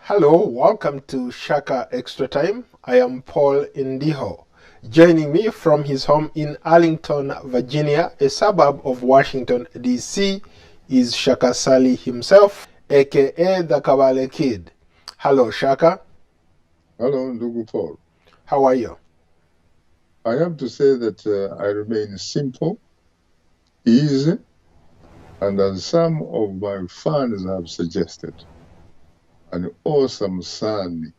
Hello, welcome to Shaka Extra Time. I am Paul Indiho. Joining me from his home in Arlington, Virginia, a suburb of Washington, D.C., is Shaka Sali himself, aka the Kabale Kid. Hello, Shaka. Hello, Ndugu Paul. How are you? I have to say that I remain simple, easy, and as some of my fans have suggested, an awesome son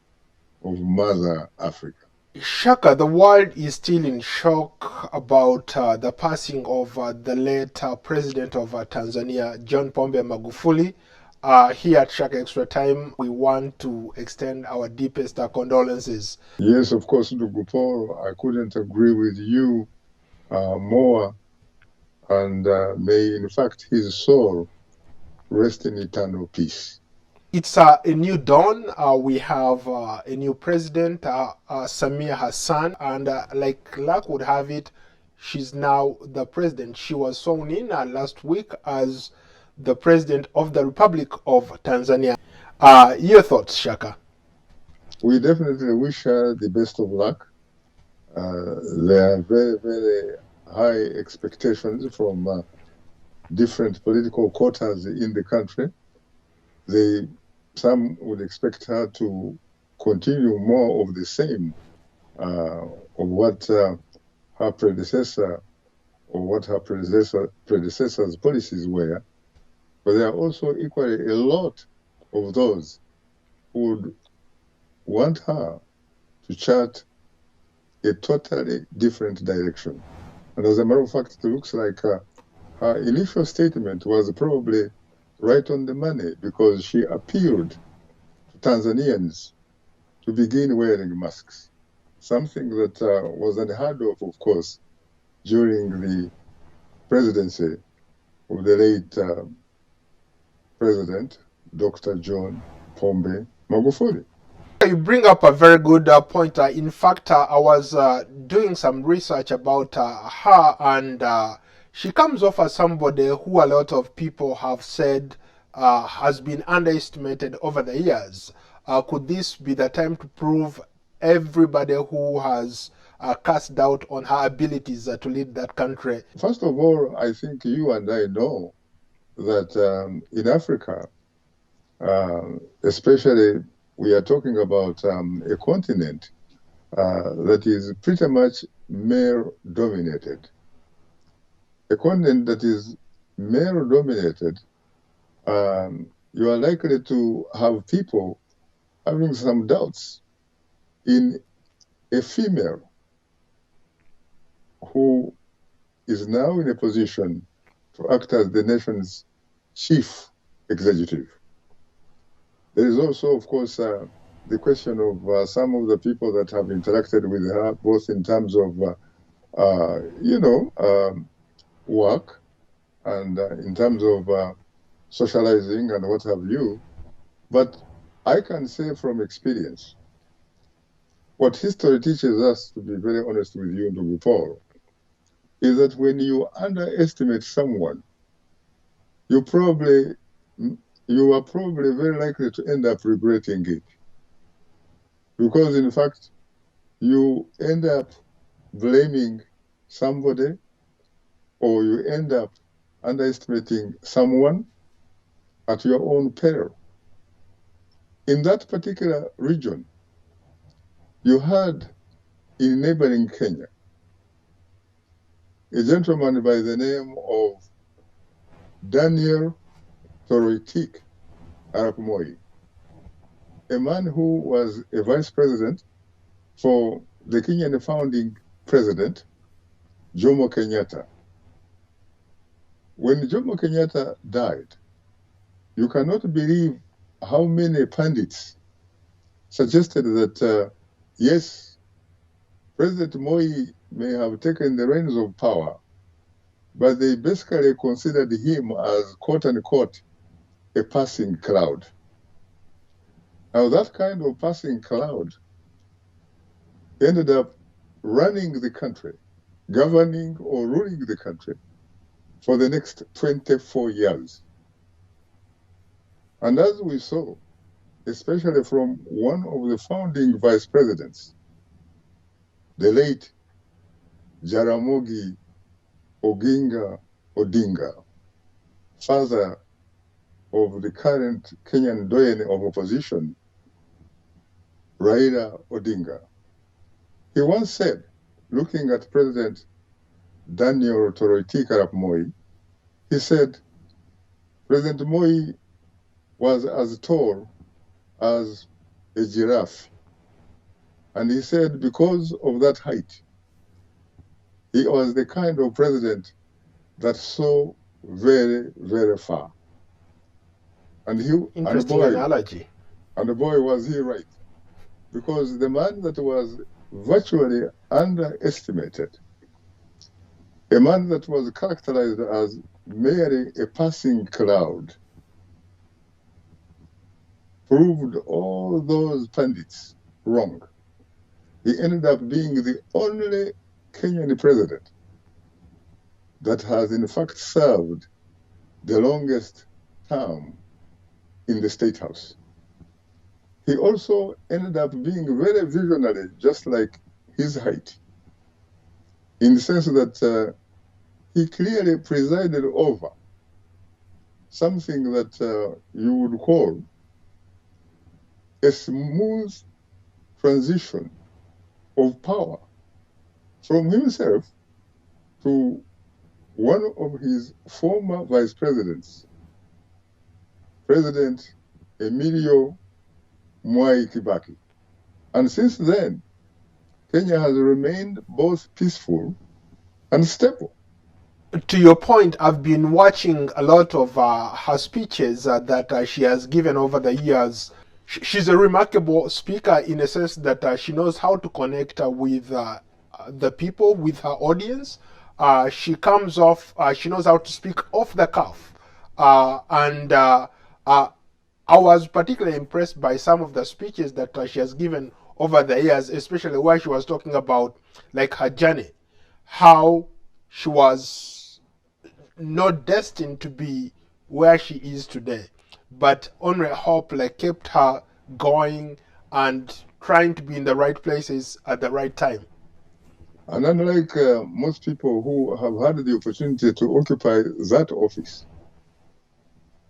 of Mother Africa. Shaka, the world is still in shock about the passing of the late president of Tanzania, John Pombe Magufuli. Here at Shaka Extra Time, we want to extend our deepest condolences. Yes, of course, Ndugu Paul, I couldn't agree with you more, and may, in fact, his soul rest in eternal peace. It's a new dawn. We have a new president, Samia Hassan, and like luck would have it, she's now the president. She was sworn in last week as the president of the Republic of Tanzania. Your thoughts, Shaka? We definitely wish her the best of luck. There are very, very high expectations from different political quarters in the country. Some would expect her to continue more of the same of what her predecessor or what her predecessor's policies were. But there are also equally a lot of those who would want her to chart a totally different direction. And as a matter of fact, it looks like her initial statement was probably right on the money because she appealed to Tanzanians to begin wearing masks, something that was unheard of course, during the presidency of the late President, Dr. John Pombe Magufuli. You bring up a very good point. In fact, I was doing some research about her, and she comes off as somebody who a lot of people have said has been underestimated over the years. Could this be the time to prove everybody who has cast doubt on her abilities to lead that country? First of all, I think you and I know that in Africa, especially we are talking about a continent that is pretty much male-dominated. A continent that is male-dominated, you are likely to have people having some doubts in a female who is now in a position to act as the nation's chief executive. There is also, of course, the question of some of the people that have interacted with her, both in terms of, work and in terms of socializing and what have you. But I can say from experience, what history teaches us, to be very honest with you, Ndugu Paul, is that when you underestimate someone, you are probably very likely to end up regretting it. Because in fact, you end up blaming somebody or you end up underestimating someone at your own peril. In that particular region, you had in neighboring Kenya a gentleman by the name of Daniel Toroitich Arap Moi, a man who was a vice president for the Kenyan founding president, Jomo Kenyatta. When Jomo Kenyatta died, you cannot believe how many pundits suggested that, yes, President Moi may have taken the reins of power, but they basically considered him as, quote unquote, a passing cloud. Now, that kind of passing cloud ended up running the country, governing or ruling the country for the next 24 years. And as we saw, especially from one of the founding vice presidents, the late Jaramogi Oginga Odinga, father of the current Kenyan doyen of opposition, Raila Odinga. He once said, looking at President Daniel Toroitich arap Moi, he said, President Moi was as tall as a giraffe. And he said because of that height, he was the kind of president that saw very, very far. And Interesting analogy. And boy, was he right. Because the man that was virtually underestimated, a man that was characterized as merely a passing cloud, proved all those pundits wrong. He ended up being the only Kenyan president that has in fact served the longest term in the State House. He also ended up being very visionary, just like his height, in the sense that he clearly presided over something that you would call a smooth transition of power from himself to one of his former vice presidents, President Emilio Mwai Kibaki. And since then, Kenya has remained both peaceful and stable. To your point, I've been watching a lot of her speeches that she has given over the years. She's a remarkable speaker in a sense that she knows how to connect with the people, with her audience. She comes off, she knows how to speak off the cuff. And I was particularly impressed by some of the speeches that she has given over the years, especially where she was talking about like her journey, how she was not destined to be where she is today, but only hope like kept her going and trying to be in the right places at the right time. And unlike most people who have had the opportunity to occupy that office,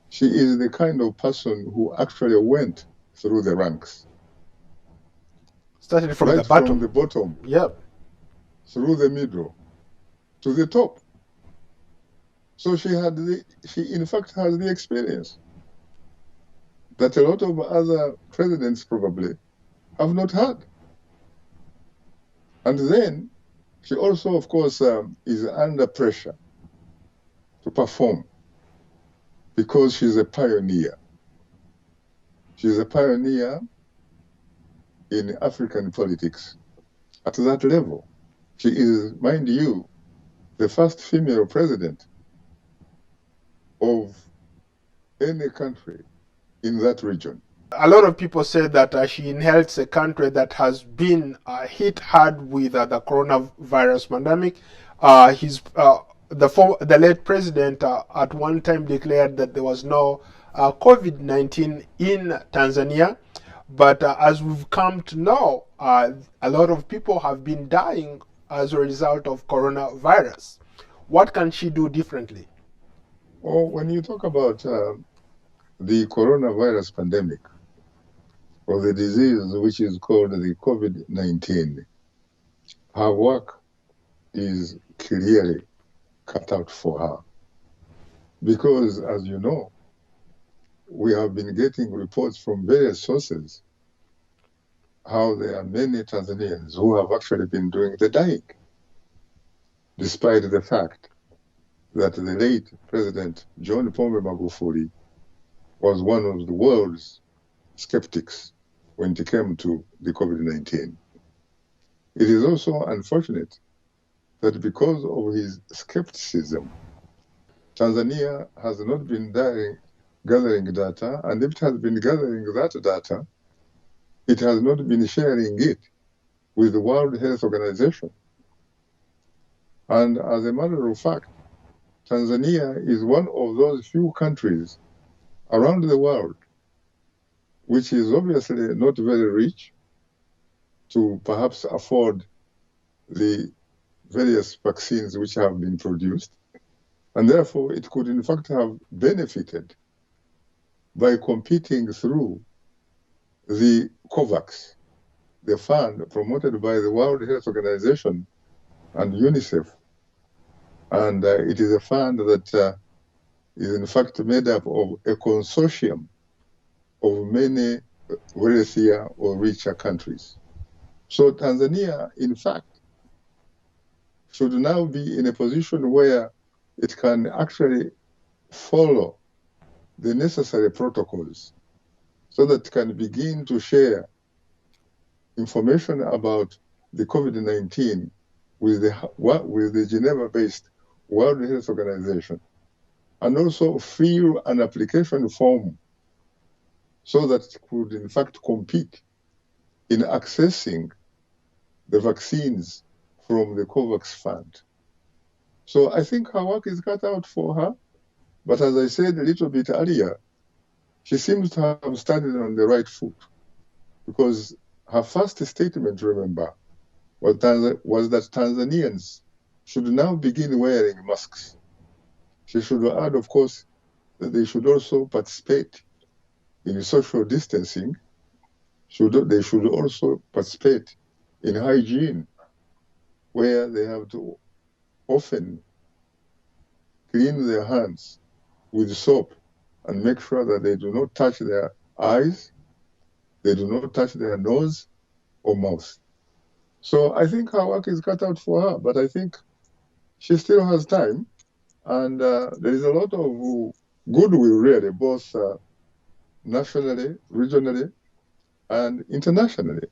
she is the kind of person who actually went through the ranks. Started from right the bottom. From the bottom, Yep. Through the middle, to the top. So she in fact has the experience that a lot of other presidents probably have not had. And then she also, of course, is under pressure to perform because she's a pioneer. She's a pioneer in African politics at that level. She is, mind you, the first female president of any country in that region. A lot of people say that she inherits a country that has been hit hard with the coronavirus pandemic. The late president at one time declared that there was no COVID-19 in Tanzania. But as we've come to know, a lot of people have been dying as a result of coronavirus. What can she do differently? Well, when you talk about the coronavirus pandemic, or the disease which is called the COVID-19, her work is clearly cut out for her. Because, as you know, we have been getting reports from various sources how there are many Tanzanians who have actually been doing the dying, despite the fact that the late President John Pombe Magufuli was one of the world's skeptics when it came to the COVID-19. It is also unfortunate that because of his skepticism, Tanzania has not been gathering data, and if it has been gathering that data, it has not been sharing it with the World Health Organization. And as a matter of fact, Tanzania is one of those few countries around the world which is obviously not very rich, to perhaps afford the various vaccines which have been produced. And therefore, it could in fact have benefited by competing through the COVAX, the fund promoted by the World Health Organization and UNICEF. And it is a fund that is in fact made up of a consortium of many wealthier or richer countries. So Tanzania, in fact, should now be in a position where it can actually follow the necessary protocols so that it can begin to share information about the COVID-19 with the Geneva-based World Health Organization, and also fill an application form so that it could in fact compete in accessing the vaccines from the COVAX fund. So I think her work is cut out for her, but as I said a little bit earlier, she seems to have started on the right foot, because her first statement, remember, was that Tanzanians should now begin wearing masks. She should add, of course, that they should also participate in social distancing. They should also participate in hygiene, where they have to often clean their hands with soap and make sure that they do not touch their eyes, they do not touch their nose or mouth. So I think her work is cut out for her, but I think she still has time, and there is a lot of goodwill, really, both nationally, regionally, and internationally,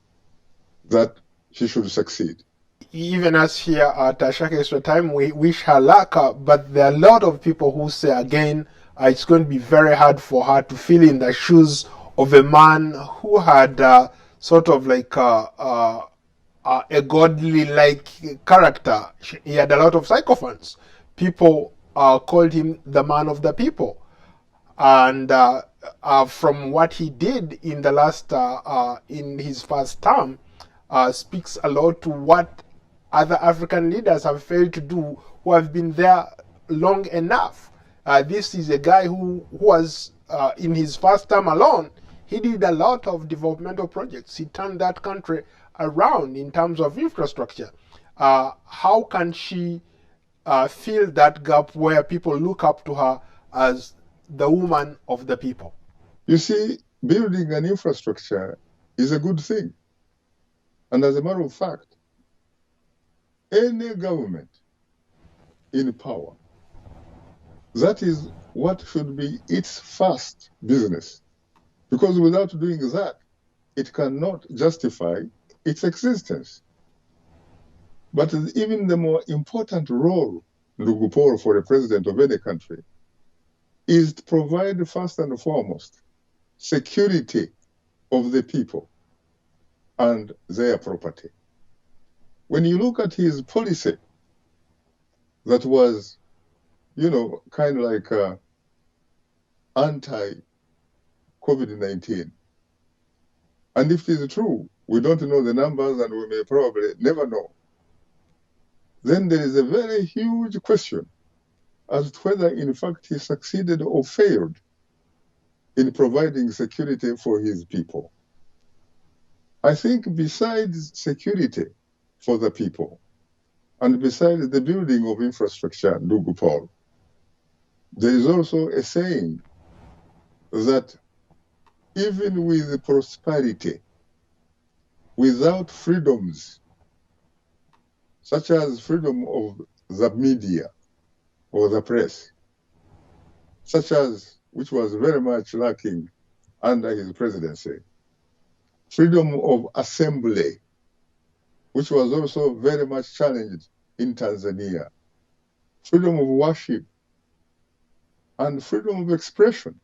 that she should succeed. Even us here at Shaka Extra Time, we wish her luck, but there are a lot of people who say again it's going to be very hard for her to fill in the shoes of a man who had sort of like a godly like character. He had a lot of sycophants. People called him the man of the people. And from what he did in the last, in his first term, speaks a lot to what other African leaders have failed to do who have been there long enough. This is a guy who was, in his first term alone, he did a lot of developmental projects. He turned that country around in terms of infrastructure. How can she fill that gap where people look up to her as the woman of the people? You see, building an infrastructure is a good thing. And as a matter of fact, any government in power, that is what should be its first business. Because without doing that, it cannot justify its existence. But even the more important role, ndugu Paul, for a president of any country is to provide first and foremost security of the people and their property. When you look at his policy that was, kind of like anti-COVID-19, and if it is true, we don't know the numbers and we may probably never know, then there is a very huge question as to whether in fact he succeeded or failed in providing security for his people. I think besides security for the people, and besides the building of infrastructure, ndugu Paul, there is also a saying that even with prosperity, without freedoms, such as freedom of the media or the press, such as, which was very much lacking under his presidency, freedom of assembly, which was also very much challenged in Tanzania, freedom of worship, and freedom of expression.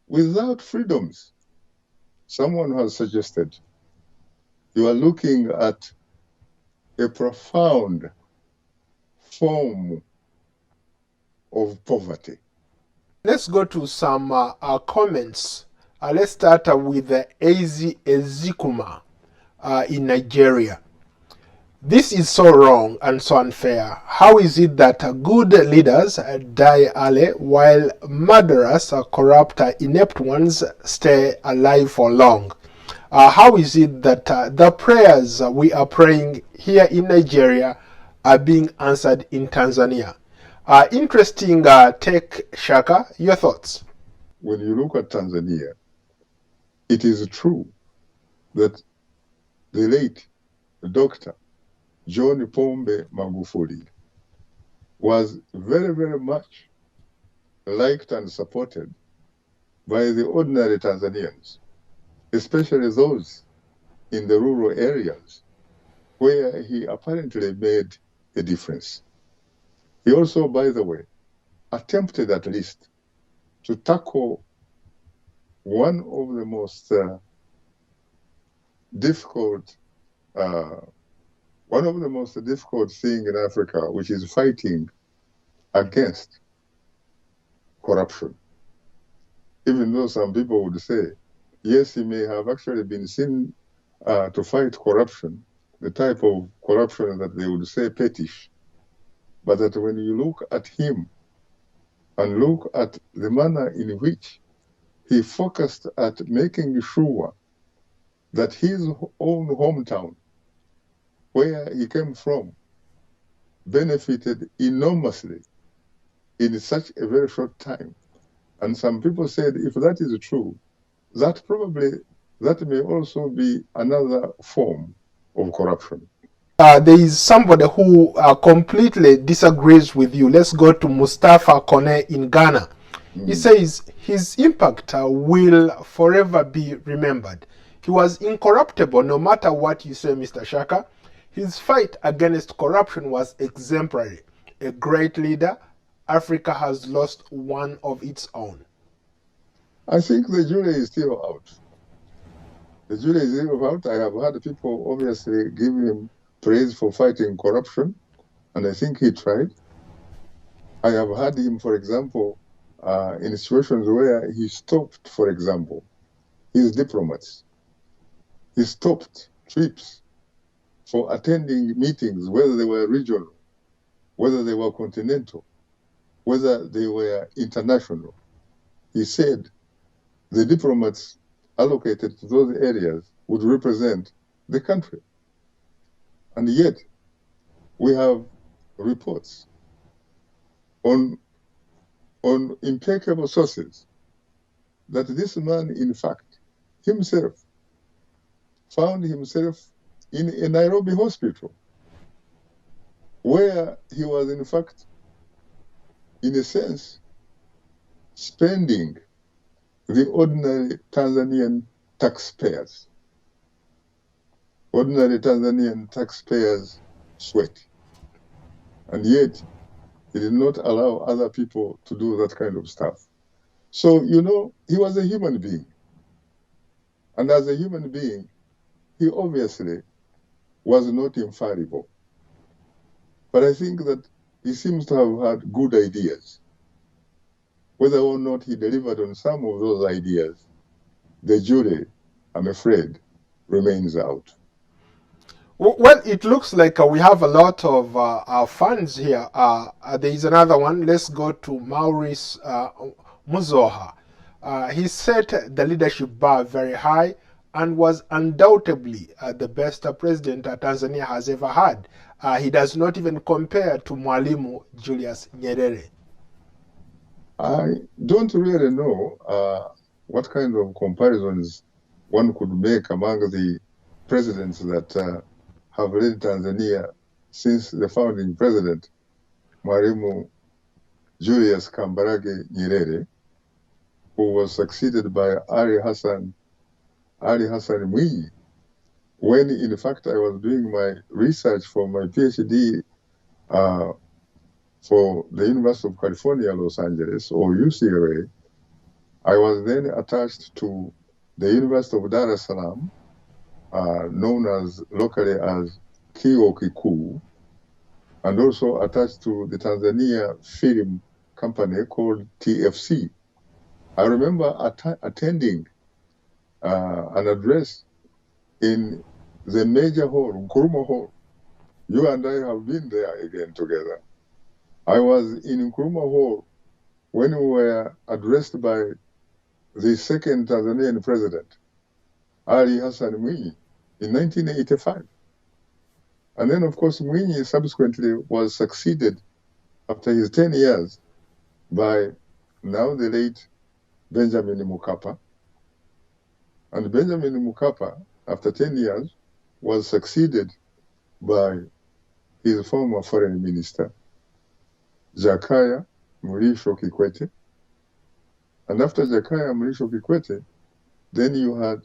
Without freedoms, someone has suggested, you are looking at a profound form of poverty. Let's go to some comments Let's start with Ezi Ezikuma in Nigeria. This is so wrong and so unfair. How is it that good leaders die early while murderous, corrupt, inept ones stay alive for long? How is it that the prayers we are praying here in Nigeria are being answered in Tanzania? Interesting take, Shaka. Your thoughts? When you look at Tanzania, it is true that the late Dr. John Pombe Magufuli was very, very much liked and supported by the ordinary Tanzanians, especially those in the rural areas where he apparently made a difference. He also, by the way, attempted at least to tackle one of the most difficult thing in Africa, which is fighting against corruption. Even though some people would say, yes, he may have actually been seen to fight corruption, the type of corruption that they would say pettish, but that when you look at him and look at the manner in which he focused at making sure that his own hometown, where he came from, benefited enormously in such a very short time. And some people said, if that is true, that may also be another form of corruption. There is somebody who completely disagrees with you. Let's go to Mustafa Kone in Ghana. He says his impact will forever be remembered. He was incorruptible no matter what you say, Mr. Shaka. His fight against corruption was exemplary. A great leader. Africa has lost one of its own. I think the jury is still out. The jury is still out. I have had people obviously give him praise for fighting corruption, and I think he tried. I have had him, for example, in situations where he stopped, for example, his diplomats. He stopped trips for attending meetings, whether they were regional, whether they were continental, whether they were international. He said the diplomats allocated to those areas would represent the country. And yet, we have reports on impeccable sources that this man, in fact, himself found himself in a Nairobi hospital, where he was, in fact, in a sense, spending the ordinary Tanzanian taxpayers' sweat. And yet, he did not allow other people to do that kind of stuff. So, he was a human being. And as a human being, he obviously was not infallible. But I think that he seems to have had good ideas. Whether or not he delivered on some of those ideas, the jury, I'm afraid, remains out. Well, it looks like we have a lot of our fans here. There is another one. Let's go to Maurice Muzoha. He set the leadership bar very high and was undoubtedly the best president Tanzania has ever had. He does not even compare to Mwalimu Julius Nyerere. I don't really know what kind of comparisons one could make among the presidents that have led Tanzania since the founding president, Mwalimu Julius Kambarage Nyerere, who was succeeded by Ali Hassan Mwinyi. When, in fact, I was doing my research for my PhD for the University of California, Los Angeles, or UCLA, I was then attached to the University of Dar es Salaam, known as locally as Chuo Kikuu, and also attached to the Tanzania Film Company called TFC. I remember attending an address in the major hall, Nkrumah Hall. You and I have been there again together. I was in Nkrumah Hall when we were addressed by the second Tanzanian president, Ali Hassan Mwinyi, in 1985. And then, of course, Mwinyi subsequently was succeeded after his 10 years by now the late Benjamin Mkapa. And Benjamin Mkapa, after 10 years, was succeeded by his former foreign minister, Jakaya Mrisho Kikwete. And after Jakaya Mrisho Kikwete, then you had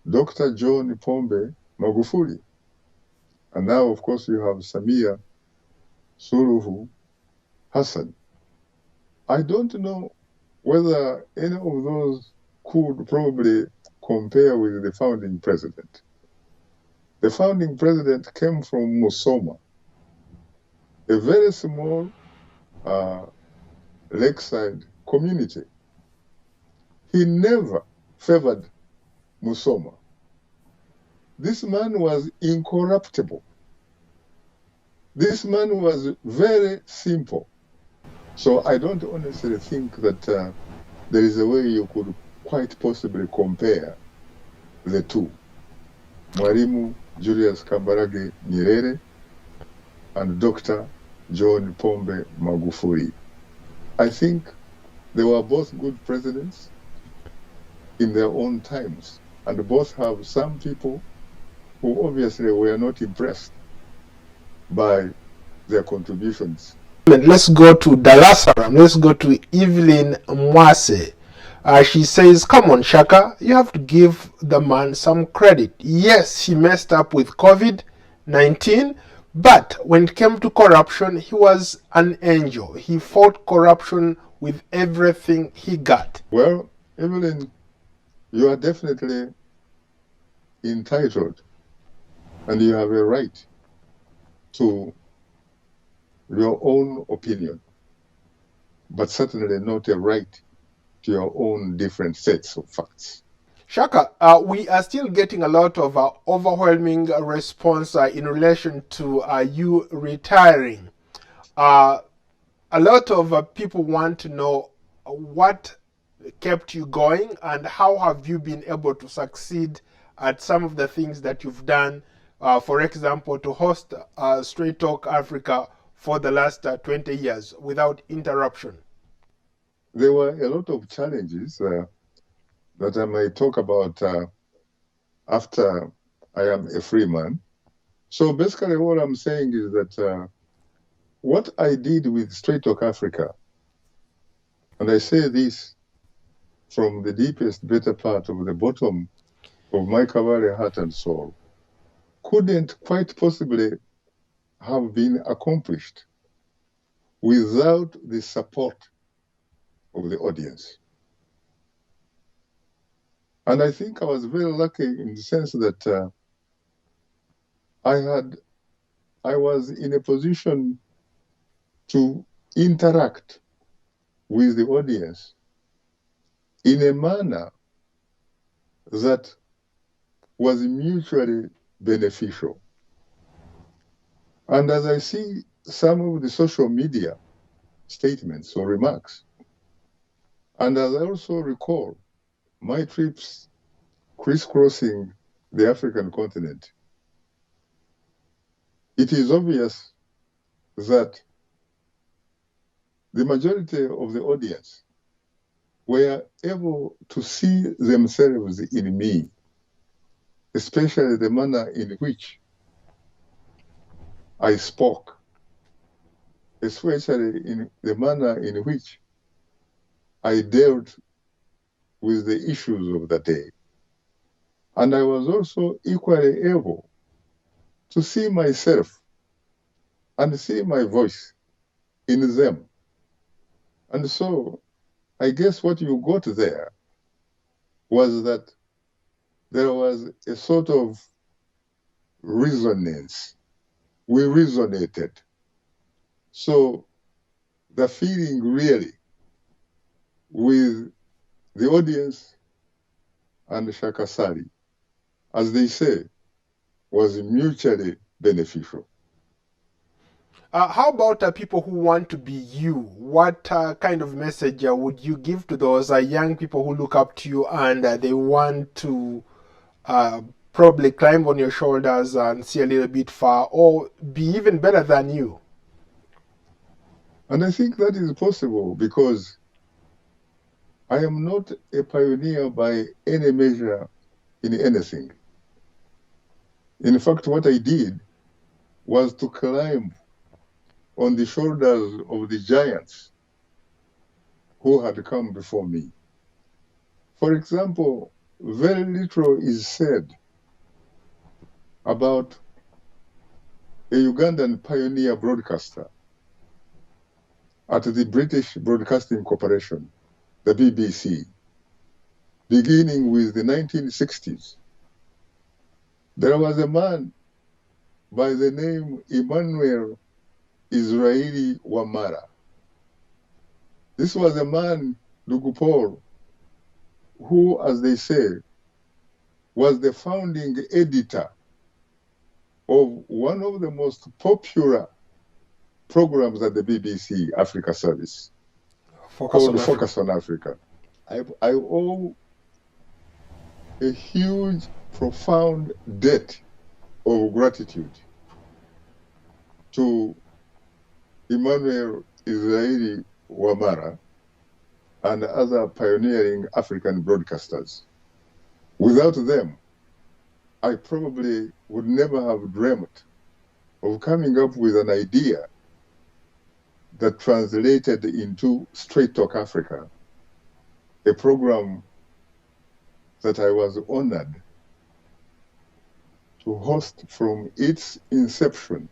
Dr. John Pombe Magufuli. And now, of course, you have Samia Suluhu Hassan. I don't know whether any of those could probably compare with the founding president. The founding president came from Musoma, a very small lakeside community. He never favored Musoma. This man was incorruptible. This man was very simple. So I don't honestly think that there is a way you could quite possibly compare the two. Mwalimu Julius Kambarage Nyerere and Dr. John Pombe Magufuli. I think they were both good presidents in their own times, and both have some people who obviously were not impressed by their contributions. Let's go to Dar es Salaam. Let's go to Evelyn Mwase. She says, come on, Shaka, you have to give the man some credit. Yes, he messed up with COVID-19, but when it came to corruption, he was an angel. He fought corruption with everything he got. Well, Evelyn, you are definitely entitled and you have a right to your own opinion, but certainly not a right to your own different sets of facts. Shaka, we are still getting a lot of overwhelming response in relation to you retiring. A lot of people want to know what kept you going and how have you been able to succeed at some of the things that you've done. For example, to host Straight Talk Africa for the last 20 years without interruption. There were a lot of challenges that I might talk about after I am a free man. So basically what I'm saying is that what I did with Straight Talk Africa, and I say this from the deepest, better part of the bottom of my Kavare heart and soul, couldn't quite possibly have been accomplished without the support of the audience. And I think I was very lucky in the sense that I was in a position to interact with the audience in a manner that was mutually beneficial. And as I see some of the social media statements or remarks, and as I also recall my trips crisscrossing the African continent, it is obvious that the majority of the audience were able to see themselves in me, especially the manner in which I spoke, especially in the manner in which I dealt with the issues of the day. And I was also equally able to see myself and see my voice in them. And so I guess what you got there was that there was a sort of resonance. We resonated. So the feeling really with the audience and Shaka Sali, as they say, was mutually beneficial. How about people who want to be you? What kind of message would you give to those young people who look up to you and they want to probably climb on your shoulders and see a little bit far or be even better than you? And I think that is possible because I am not a pioneer by any measure in anything. In fact, what I did was to climb on the shoulders of the giants who had come before me. For example, very little is said about a Ugandan pioneer broadcaster at the British Broadcasting Corporation, the BBC, beginning with the 1960s. There was a man by the name Emmanuel Israeli Wamara. This was a man, Ndugu Paul, who, as they say, was the founding editor of one of the most popular programs at the BBC Africa Service, called Focus on Africa. I owe a huge, profound debt of gratitude to Emmanuel Israeli Wamara and other pioneering African broadcasters. Without them, I probably would never have dreamt of coming up with an idea that translated into Straight Talk Africa, a program that I was honored to host from its inception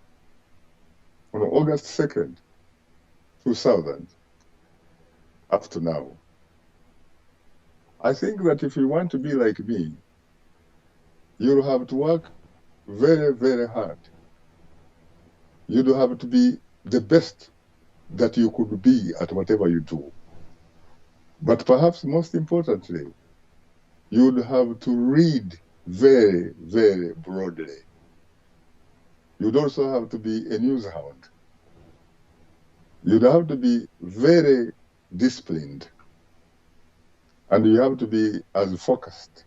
on August 2nd, 2000, up to now. I think that if you want to be like me, you'll have to work very, very hard. You'd have to be the best that you could be at whatever you do. But perhaps most importantly, you'd have to read very, very broadly. You'd also have to be a news hound. You'd have to be very disciplined. And you have to be as focused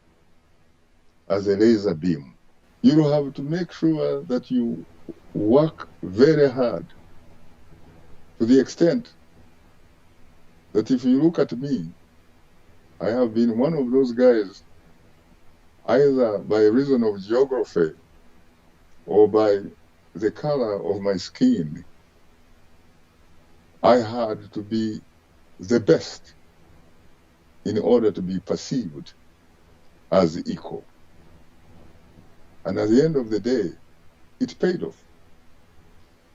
as a laser beam. You have to make sure that you work very hard to the extent that if you look at me, I have been one of those guys, either by reason of geography or by the color of my skin, I had to be the best in order to be perceived as equal. And at the end of the day, it paid off.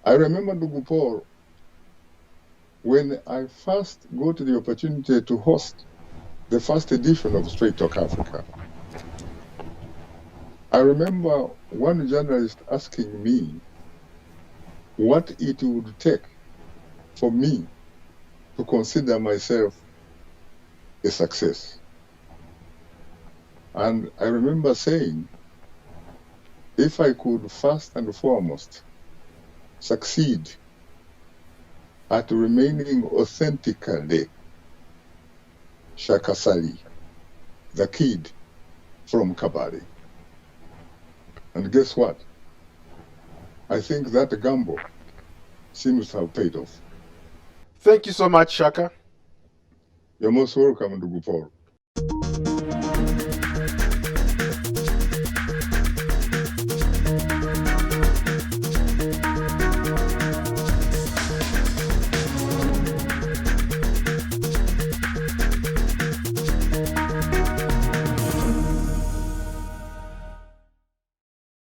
I remember, Ndugu Paul, when I first got the opportunity to host the first edition of Straight Talk Africa, I remember one journalist asking me what it would take for me to consider myself a success. And I remember saying, if I could first and foremost succeed at remaining authentically Shaka Sali, the kid from Kabale. And guess what? I think that gamble seems to have paid off. Thank you so much, Shaka. You're most welcome, Ndugu Paul.